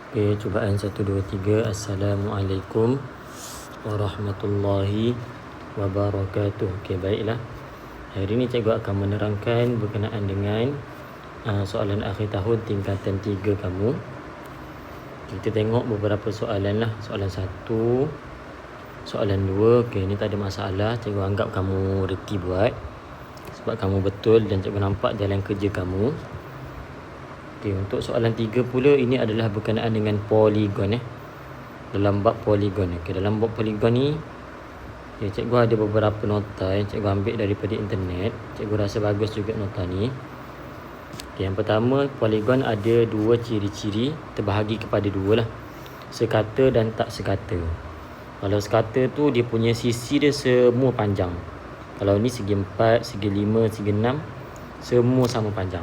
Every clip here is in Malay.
Okey, cubaan 1, 2, 3. Assalamualaikum warahmatullahi wabarakatuh. Okey, baiklah. Hari ini cikgu akan menerangkan berkenaan dengan soalan akhir tahun tingkatan 3 kamu. Kita tengok beberapa soalan lah. Soalan 1, soalan 2. Okey, ini tak ada masalah. Cikgu anggap kamu reti buat sebab kamu betul dan cikgu nampak jalan kerja kamu. Okey, untuk soalan 3 pula, ini adalah berkenaan dengan poligon dalam bab poligon. Okey, dalam bab poligon ni cikgu ada beberapa nota yang cikgu ambil daripada internet. Cikgu rasa bagus juga nota ni. Okey, yang pertama, poligon ada dua ciri-ciri, terbahagi kepada dua lah. Sekata dan tak sekata. Kalau sekata tu dia punya sisi dia semua panjang. Kalau ni segi 4, segi 5, segi 6, semua sama panjang.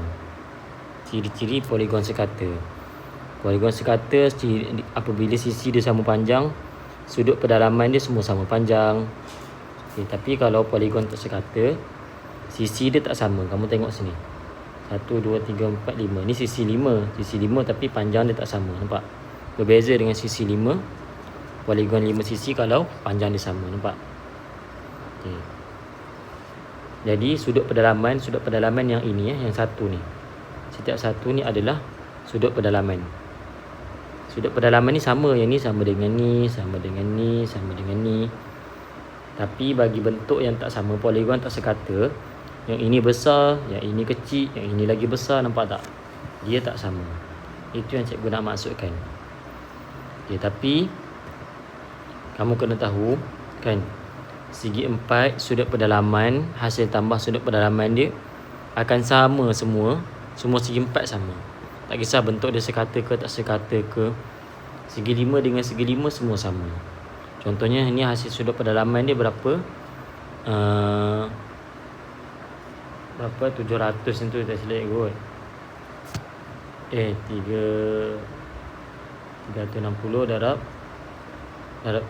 Ciri-ciri poligon sekata. Poligon sekata apabila sisi dia sama panjang, sudut pedalaman dia semua sama panjang. Okay, tapi kalau poligon tak sekata, sisi dia tak sama. Kamu tengok sini. 1, 2, 3, 4, 5. Ni sisi 5. Sisi 5 tapi panjang dia tak sama. Nampak? Berbeza dengan sisi 5. Poligon 5 sisi kalau panjang dia sama. Nampak? Okay. Jadi sudut pedalaman yang ini yang satu ni. Setiap satu ni adalah sudut pedalaman. Sudut pedalaman ni sama. Yang ni sama dengan ni, sama dengan ni, sama dengan ni. Tapi bagi bentuk yang tak sama, poligon tak sekata, yang ini besar, yang ini kecil, yang ini lagi besar, nampak tak? Dia tak sama. Itu yang cikgu nak maksudkan. Okay, tapi kamu kena tahu kan, segi 4 sudut pedalaman, hasil tambah sudut pedalaman dia akan sama semua. Semua segi 4 sama. Tak kisah bentuk dia sekata ke tak sekata ke. Segi 5 dengan segi 5 semua sama. Contohnya ni hasil sudut pedalaman dia berapa? Berapa? 700 tu tak silap kot. 360 darab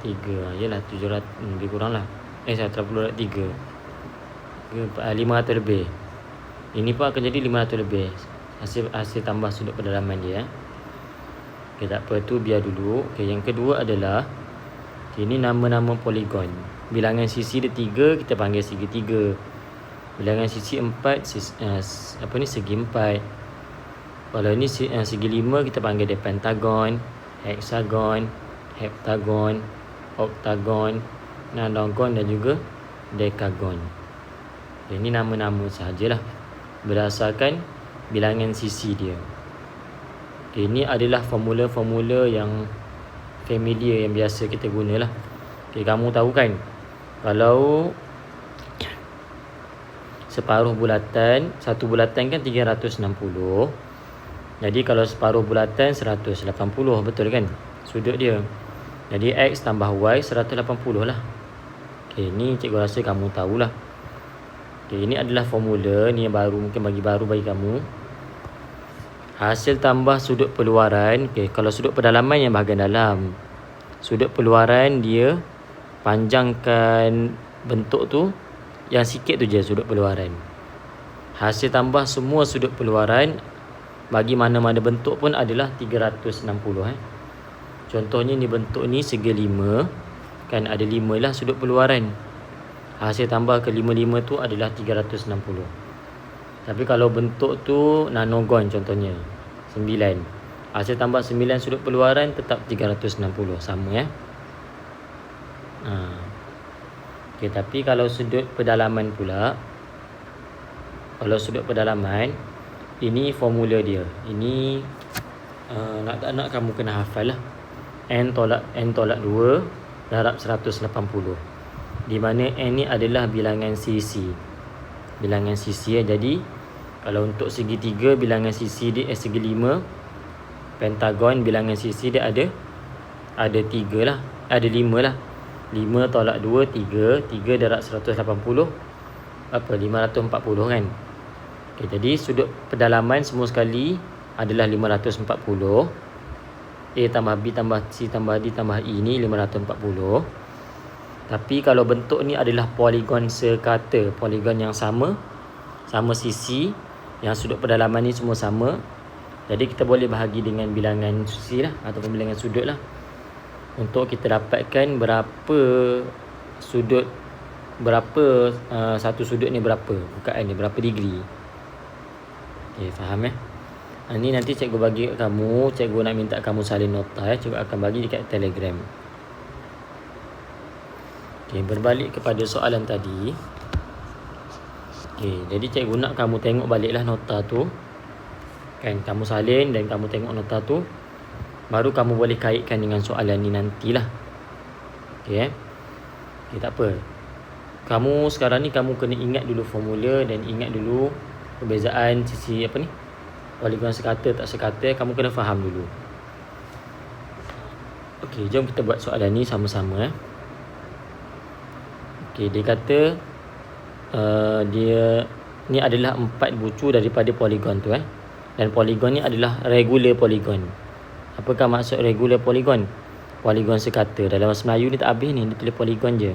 3. Yalah 700 lebih kurang lah. 180 darab 3. 500 lebih. Ini pun akan jadi 500 lebih. Hasil tambah sudut pedalaman dia. Okey, tak apa, tu biar dulu. Okey, yang kedua adalah ini nama-nama poligon. Bilangan sisi dia 3, kita panggil segi 3. Bilangan sisi 4, segi 4. Kalau ni segi 5, kita panggil dia pentagon, heksagon, heptagon, oktagon, nonagon dan juga dekagon. Okay, ini nama-nama sahajalah berdasarkan bilangan sisi dia. Okay, ini adalah formula-formula yang familiar, yang biasa kita gunalah. Okay, kamu tahu kan, kalau separuh bulatan, satu bulatan kan 360. Jadi kalau separuh bulatan 180, betul kan sudut dia. Jadi X tambah Y 180 lah. Okay, ni cikgu rasa kamu tahulah. Okay, ini adalah formula. Ni yang baru, mungkin bagi kamu. Hasil tambah sudut peluaran. Okay, kalau sudut pedalaman yang bahagian dalam, sudut peluaran dia panjangkan bentuk tu, yang sikit tu je sudut peluaran. Hasil tambah semua sudut peluaran bagi mana-mana bentuk pun adalah 360. Contohnya ni bentuk ni segi 5. Kan ada 5 lah sudut peluaran. Hasil tambah ke 5 tu adalah 360. Tapi kalau bentuk tu nanogon contohnya 9. Hasil tambah 9 sudut peluaran tetap 360. Sama Okay, tapi kalau sudut pedalaman pula, kalau sudut pedalaman, ini formula dia. Ini nak tak nak kamu kena hafal lah. N tolak 2 darab 180. Di mana N ni adalah bilangan sisi. Bilangan sisi Jadi kalau untuk segi 3, bilangan sisi dia segi 5. Pentagon bilangan sisi dia ada 3 lah. Ada 5 lah. 5 tolak 2 3. 3 darab 180 apa? 540 kan. Okay, jadi sudut pedalaman semua sekali adalah 540. A tambah B tambah C tambah D tambah E ni 540. Tapi kalau bentuk ni adalah poligon sekata, poligon yang sama sisi, yang sudut pedalaman ni semua sama, Jadi kita boleh bahagi dengan bilangan sisi lah, ataupun bilangan sudut lah, untuk kita dapatkan berapa sudut, satu sudut ni berapa, bukaan ni berapa degree. Okay, faham ni nanti cikgu bagi kat kamu, cikgu nak minta kamu salin nota cikgu akan bagi dekat Telegram. Okay, berbalik kepada soalan tadi. Okay, jadi cikgu nak kamu tengok baliklah nota tu kan, kamu salin dan kamu tengok nota tu, baru kamu boleh kaitkan dengan soalan ni nantilah. Okay, okay, tak apa. Kamu sekarang ni kamu kena ingat dulu formula dan ingat dulu perbezaan sisi poligon sekata tak sekata, kamu kena faham dulu. Okey, jom kita buat soalan ni sama-sama. Okey, dia kata dia ni adalah 4 bucu daripada poligon tu dan poligon ni adalah regular poligon. Apakah maksud regular poligon? Poligon sekata. Dalam bahasa Melayu ni tak habis ni, dia tulis poligon je.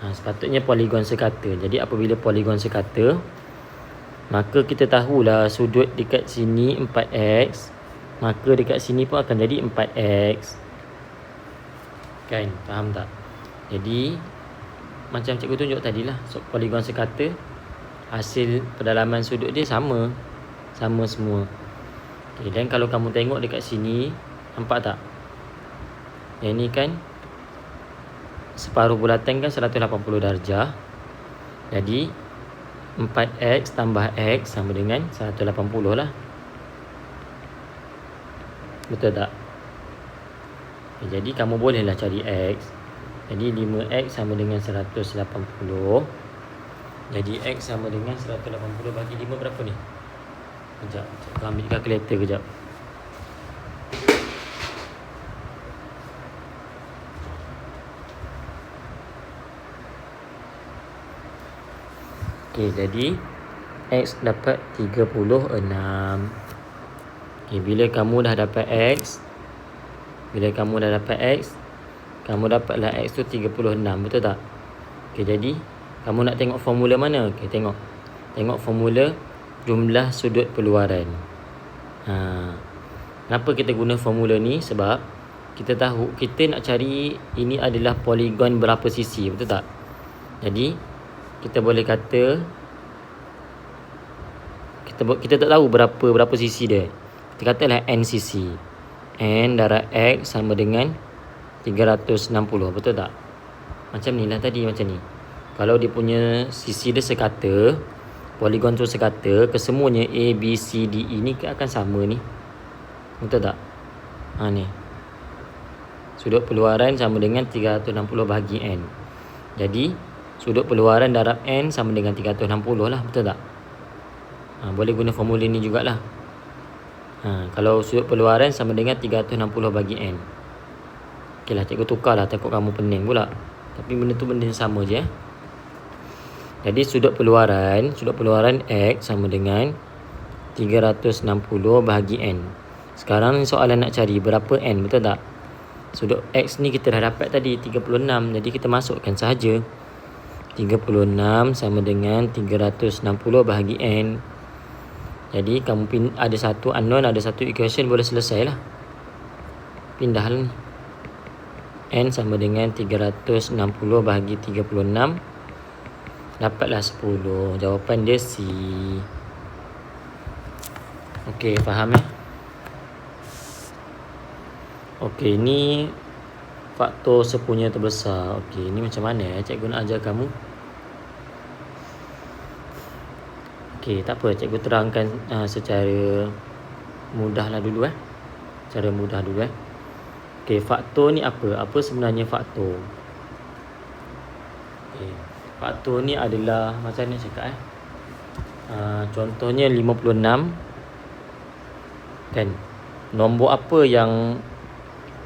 Sepatutnya poligon sekata. Jadi apabila poligon sekata, maka kita tahulah sudut dekat sini 4x, maka dekat sini pun akan jadi 4x. Kan, faham tak? Jadi macam cikgu tunjuk tadilah, poligon sekata, hasil pendalaman sudut dia sama semua. Okay, dan kalau kamu tengok dekat sini, nampak tak? Yang ni kan separuh bulatan kan 180 darjah. Jadi 4x tambah x sama dengan 180 lah. Betul tak? Okay, jadi kamu bolehlah cari x. Jadi 5x sama dengan 180. Jadi x sama dengan 180 bagi 5 berapa ni? Sekejap, cikgu ambil kalkulator kejap. Okey, jadi x dapat 36. Okey, bila kamu dah dapat x, kamu dapatlah x tu 36, betul tak? Okey, jadi kamu nak tengok formula mana? Okey, tengok formula jumlah sudut peluaran. Kenapa kita guna formula ni? Sebab kita tahu kita nak cari ini adalah poligon berapa sisi, betul tak? Jadi kita boleh kata kita tak tahu berapa sisi dia. Kita katalah n sisi. N darab x sama dengan 360, betul tak? Macam ni lah tadi, macam ni. Kalau dia punya sisi dia sekata, poligon tu sekata, kesemuanya A, B, C, D, E ni akan sama ni. Betul tak? Ni. Sudut peluaran sama dengan 360 bahagi N. Jadi, sudut peluaran darab N sama dengan 360 lah. Betul tak? Boleh guna formula ni jugalah. Kalau sudut peluaran sama dengan 360 bagi N. Okey lah, cikgu tukarlah, takut kamu pening pula. Tapi benda tu benda yang sama je. Jadi sudut peluaran X sama dengan 360 bahagi N. Sekarang soalan nak cari berapa N, betul tak? Sudut X ni kita dah dapat tadi 36. Jadi kita masukkan sahaja 36 sama dengan 360 bahagi N. Jadi kamu ada satu unknown, ada satu equation, boleh selesai lah. Pindah ni. N sama dengan 360 bahagi 36. Dapatlah 10. Jawapan dia C. Okey, faham Okey, ni faktor sepunya terbesar. Okey, ni macam mana cikgu nak ajar kamu? Okey, tak apa, cikgu terangkan secara mudahlah dulu Cara mudah dulu Okey, faktor ni apa? Apa sebenarnya faktor? Okey, faktor ni adalah macam ni cakap contohnya 56 kan. Nombor apa yang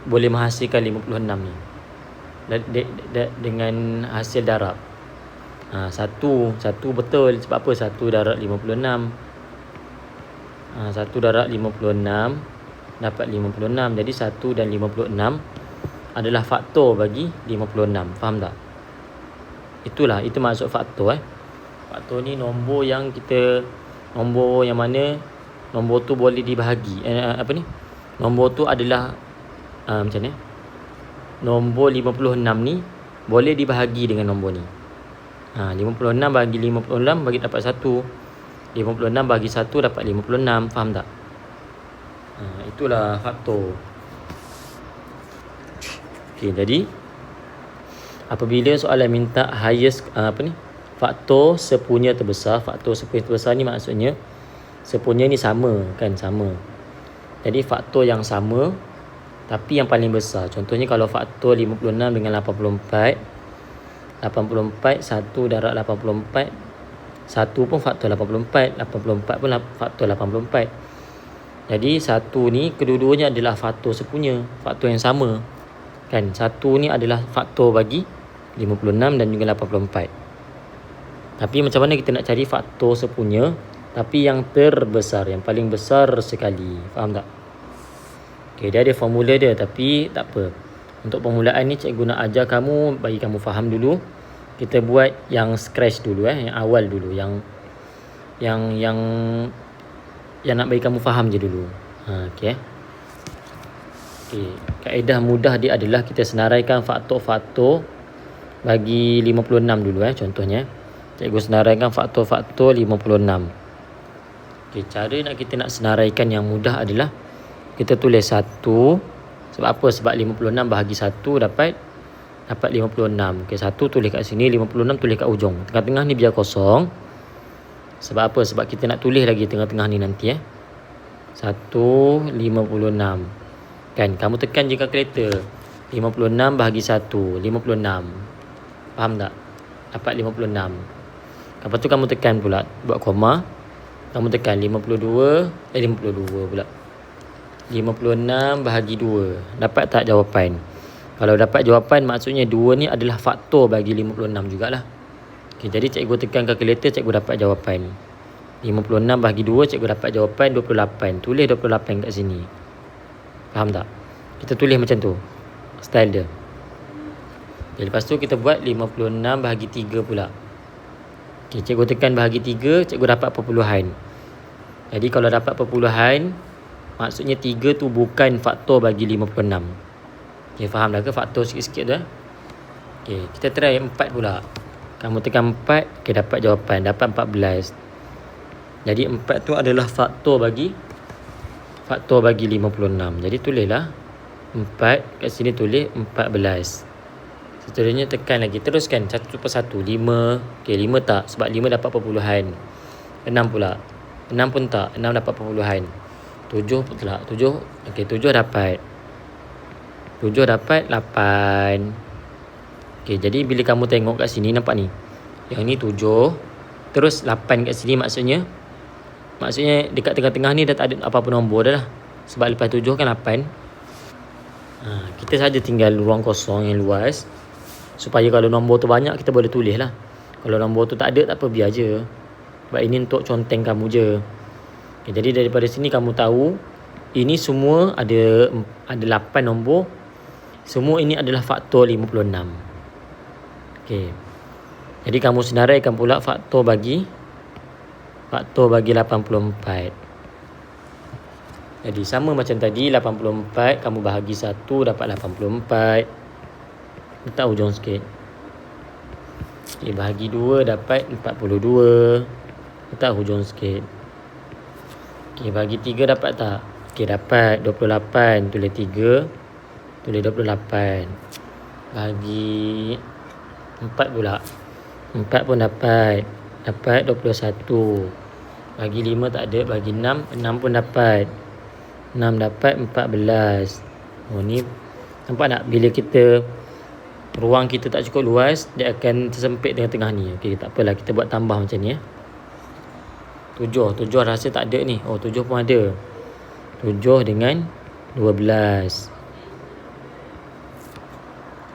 boleh menghasilkan 56 ni? Dengan hasil darab. Satu betul. Sebab apa? 1 darab 56. 1 darab 56 dapat 56. Jadi 1 dan 56 adalah faktor bagi 56. Faham tak? Itu maksud faktor Faktor ni nombor yang mana nombor tu boleh dibahagi. Nombor tu adalah macam ni. Nombor 56 ni boleh dibahagi dengan nombor ni. 56 bagi 56 bagi dapat 1. 56 bagi 1 dapat 56. Faham tak? Itulah faktor. Okey, jadi apabila soalan minta highest faktor sepunya terbesar. Faktor sepunya terbesar ni maksudnya sepunya ni sama kan, sama. Jadi faktor yang sama tapi yang paling besar. Contohnya kalau faktor 56 dengan 84, 1 darab 84, 1 pun faktor 84, 84 pun faktor 84. Jadi 1 ni kedua-duanya adalah faktor sepunya, faktor yang sama kan. 1 ni adalah faktor bagi 56 dan juga 84. Tapi macam mana kita nak cari faktor sepunya tapi yang terbesar, yang paling besar sekali? Faham tak? Okay, dia ada formula dia tapi tak apa. Untuk permulaan ni cikgu nak ajar kamu, bagi kamu faham dulu. Kita buat yang scratch dulu, yang awal dulu, yang nak bagi kamu faham je dulu. Okey. Kaedah mudah dia adalah kita senaraikan faktor-faktor bagi 56 dulu contohnya. Cikgu senaraikan faktor-faktor 56. Okey, cara kita nak senaraikan yang mudah adalah kita tulis 1. Sebab apa? Sebab 56 bahagi 1 dapat 56. Okey, 1 tulis kat sini, 56 tulis kat ujung. Tengah-tengah ni biar kosong. Sebab apa? Sebab kita nak tulis lagi tengah-tengah ni nanti 156. Kan, kamu tekan je kalkulator. 56 bahagi 1, 56. Faham tak? Dapat 56. Lepas tu kamu tekan pula, buat koma. Kamu tekan 52 pula. 56 bahagi 2. Dapat tak jawapan? Kalau dapat jawapan, maksudnya 2 ni adalah faktor bagi 56 jugalah. Okay, jadi cikgu tekan kalkulator, cikgu dapat jawapan. 56 bahagi 2, cikgu dapat jawapan 28. Tulis 28 kat sini. Faham tak? Kita tulis macam tu, style dia. Okay, lepas tu kita buat 56 bahagi 3 pula. Okay, cikgu tekan bahagi 3, cikgu dapat perpuluhan. Jadi kalau dapat perpuluhan, maksudnya 3 tu bukan faktor bagi 56. Okay, faham dah ke faktor sikit-sikit tu? Okay, kita try 4 pula. Kamu tekan 4, okay, dapat jawapan, dapat 14. Jadi 4 tu adalah faktor bagi 56. Jadi tulislah 4, kat sini tulis 14. Seterusnya tekan lagi, teruskan 1 per 1. 5, okay, 5 tak, sebab 5 dapat perpuluhan. 6 pula, 6 pun tak, 6 dapat perpuluhan. 7 pula, 7, okay, 7 dapat 8. Okay, jadi bila kamu tengok kat sini, nampak ni, yang ni 7, terus 8 kat sini, maksudnya dekat tengah-tengah ni dah tak ada apa-apa nombor dah lah. Sebab lepas 7 kan 8. Kita saja tinggal ruang kosong yang luas, supaya kalau nombor tu banyak, kita boleh tulis lah. Kalau nombor tu tak ada, tak apa, biar je. Sebab ini untuk conteng kamu je. Okay, jadi daripada sini kamu tahu, ini semua ada 8 nombor. Semua ini adalah faktor 56. Okay. Jadi kamu senaraikan pula faktor bagi 84. Jadi sama macam tadi, 84 kamu bahagi 1 dapat 84. Letak ujung sikit. Okay, bahagi 2 dapat 42. Letak hujung sikit. Okay, bahagi 3 dapat tak? Okay, dapat 28. Tulis 3, tulis 28. Bagi 4 pula, 4 pun dapat 21. Bagi 5 tak ada, bagi 6 pun dapat 6, dapat 14. Ni nampak tak? Bila ruang kita tak cukup luas, dia akan tersempit tengah-tengah ni. Okey, tak apalah, kita buat tambah macam ni 7 rasa tak ada ni. 7 pun ada. 7 dengan 12.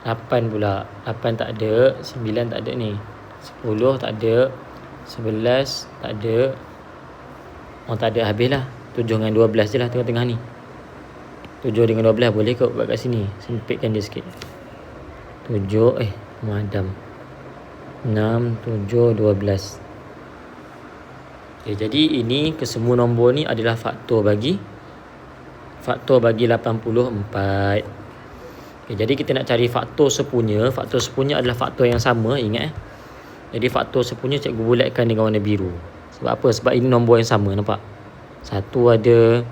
8 pula, 8 tak ada. 9 tak ada ni. 10 tak ada. 11 tak ada. Tak ada, habislah. 7 dengan 12 je lah tengah-tengah ni. 7 dengan 12 boleh kot buat kat sini. Sempitkan dia sikit. 7 madam. 6, 7, 12. Okay, jadi ini kesemua nombor ni adalah faktor bagi 84. Okay, jadi kita nak cari faktor sepunya. Faktor sepunya adalah faktor yang sama, ingat. Jadi faktor sepunya cikgu bulatkan dengan warna biru. Sebab apa? Sebab ini nombor yang sama, nampak? 1 ada,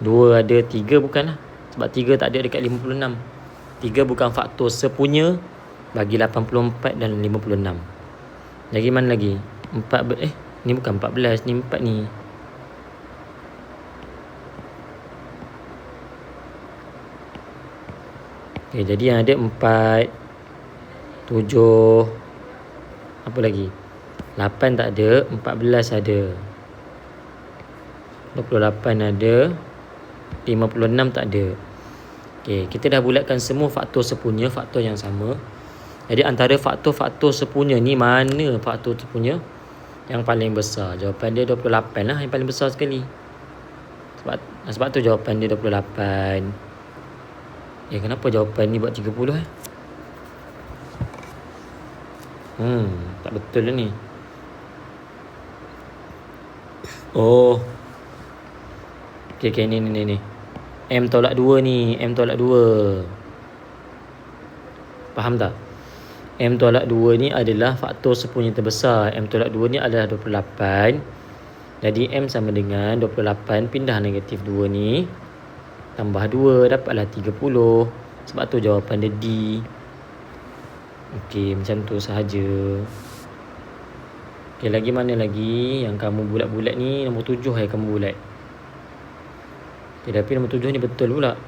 2 ada, 3 bukanlah. Sebab 3 tak ada dekat 56. 3 bukan faktor sepunya bagi 84 dan 56. Lagi mana lagi? 4 ni bukan 14, ni 4 ni. Okay, jadi yang ada 4, 7, apa lagi? 8 tak ada, 14 ada. 28 ada, 56 tak ada. Okay, kita dah bulatkan semua faktor sepunya, faktor yang sama. Jadi antara faktor-faktor sepunya ni, mana faktor sepunya yang paling besar? Jawapan dia 28 lah, yang paling besar sekali. Sebab tu jawapan dia 28. Kenapa jawapan ni buat 30 tak betul lah ni. Okay, ni. M tolak 2 ni, M tolak 2. Faham tak? M tolak 2 ni adalah faktor sepunya terbesar. M tolak 2 ni adalah 28. Jadi M sama dengan 28 pindah negatif 2 ni, tambah 2, dapatlah 30. Sebab tu jawapan dia D. Okey, macam tu sahaja. Okey, lagi mana lagi yang kamu bulat-bulat ni? Nombor 7 kamu bulat. Okey, tapi nombor 7 ni betul pula.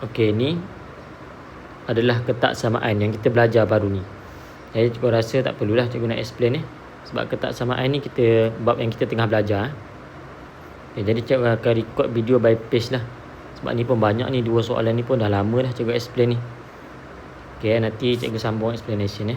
Okey, ni adalah ketaksamaan yang kita belajar baru ni. Jadi cikgu rasa tak perlulah cikgu nak explain sebab ketaksamaan ni bab yang kita tengah belajar. Okay, jadi cikgu akan record video by page lah. Sebab ni pun banyak ni, 2 soalan ni pun dah lama dah cikgu explain ni. Okay, nanti cikgu sambung explanation